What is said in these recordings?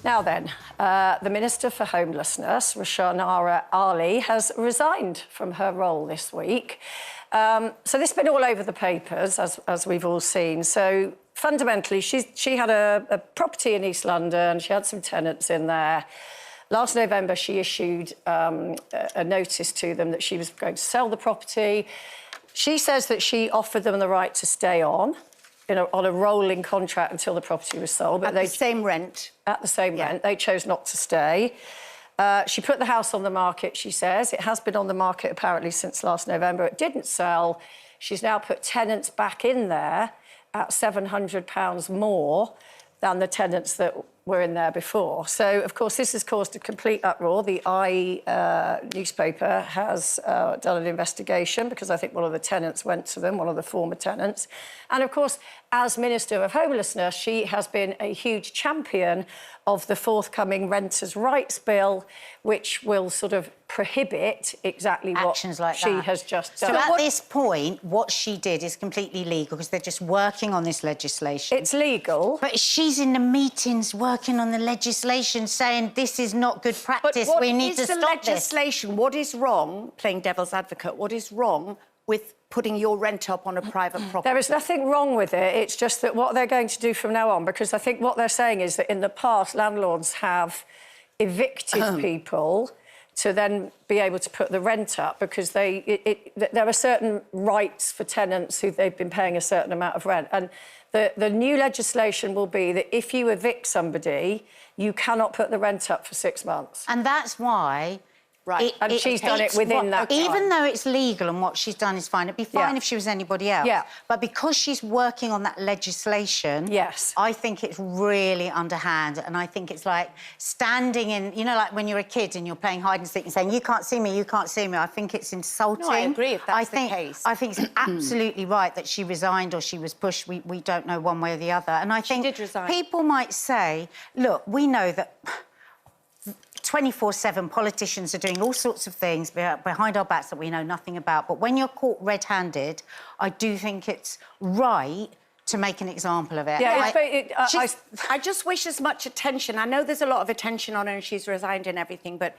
Now then, the Minister for Homelessness, Rushanara Ali, has resigned from her role this week. So this has been all over the papers, as we've all seen. So fundamentally, she had a property in East London. She had some tenants in there. Last November, she issued a notice to them that she was going to sell the property. She says that she offered them the right to stay on a rolling contract until the property was sold. But at the same rent. At the same rent. They chose not to stay. She put the house on the market, she says. It has been on the market, apparently, since last November. It didn't sell. She's now put tenants back in there at £700 more than the tenants that were in there before. So, of course, this has caused a complete uproar. The newspaper has done an investigation because I think one of the tenants went to them, one of the former tenants. And, of course, as Minister of Homelessness, she has been a huge champion of the forthcoming Renters' Rights Bill, which will sort of prohibit exactly actions what like she that. has just done. So at this point, what she did is completely legal because they're just working on this legislation. It's legal. But she's in the meetings working on the legislation saying this is not good practice, we need to stop this. What is the legislation? What is wrong, playing devil's advocate, what is wrong with putting your rent up on a private property? There is nothing wrong with it. It's just that what they're going to do from now on, because I think what they're saying is that in the past, landlords have evicted people to then be able to put the rent up because there are certain rights for tenants who they've been paying a certain amount of rent. And the new legislation will be that if you evict somebody, you cannot put the rent up for 6 months. And that's why... Right, and she's done it within that time. Even though it's legal and what she's done is fine, it'd be fine if she was anybody else. Yeah. But because she's working on that legislation, I think it's really underhand. And I think it's like standing in, you know, like when you're a kid and you're playing hide and seek and saying, you can't see me, you can't see me. I think it's insulting. No, I agree if that's the case. I think it's absolutely right that she resigned or she was pushed. We don't know one way or the other. And I think she did resign. People might say, look, we know that 24/7 politicians are doing all sorts of things behind our backs that we know nothing about. But when you're caught red-handed, I do think it's right to make an example of it. Yeah, I just wish as much attention. I know there's a lot of attention on her and she's resigned and everything, but,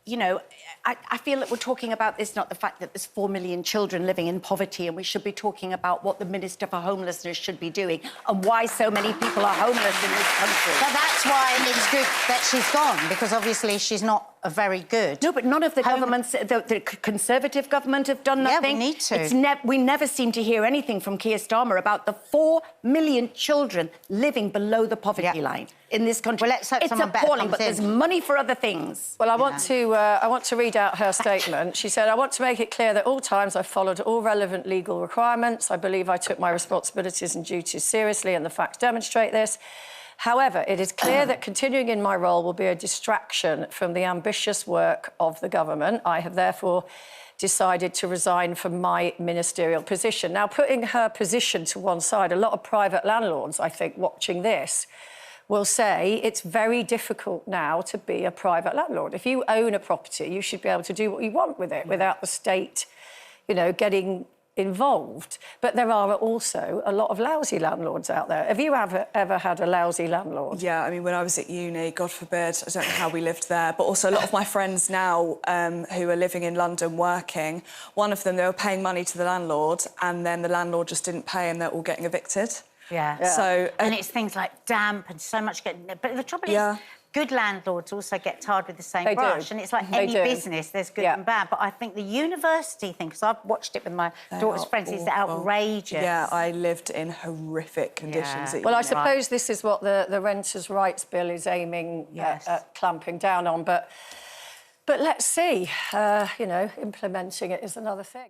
you know, I feel that we're talking about this, not the fact that there's 4 million children living in poverty, and we should be talking about what the Minister for Homelessness should be doing and why so many people are homeless in this country. But that's why it's good that she's gone, because obviously she's not a very good... No, but none of the governments, the Conservative government have done nothing. Yeah, we need to. We never seem to hear anything from Keir Starmer about the 4 million children living below the poverty line in this country. Well, let's hope someone better appalling, comes but there's in. money for other things. Well, I want to read out her statement. She said, I want to make it clear that at all times I followed all relevant legal requirements. I believe I took my responsibilities and duties seriously, and the facts demonstrate this. However, it is clear that continuing in my role will be a distraction from the ambitious work of the government. I have therefore decided to resign from my ministerial position. Now, putting her position to one side, a lot of private landlords, I think, watching this, will say it's very difficult now to be a private landlord. If you own a property, you should be able to do what you want with it without the state, you know, getting involved. But there are also a lot of lousy landlords out there. Have you ever had a lousy landlord? Yeah, I mean, when I was at uni, God forbid, I don't know how we lived there, but also a lot of my friends now who are living in London working, one of them, they were paying money to the landlord and then the landlord just didn't pay and they're all getting evicted. Yeah. So, and it's things like damp and so much getting... But the trouble is, good landlords also get tarred with the same brush. And it's like any business, there's good and bad. But I think the university thing, because I've watched it with my daughter's friends, is outrageous. Yeah, I lived in horrific conditions. Well, I suppose this is what the Renters' Rights Bill is aiming at clamping down on. But let's see. You know, implementing it is another thing.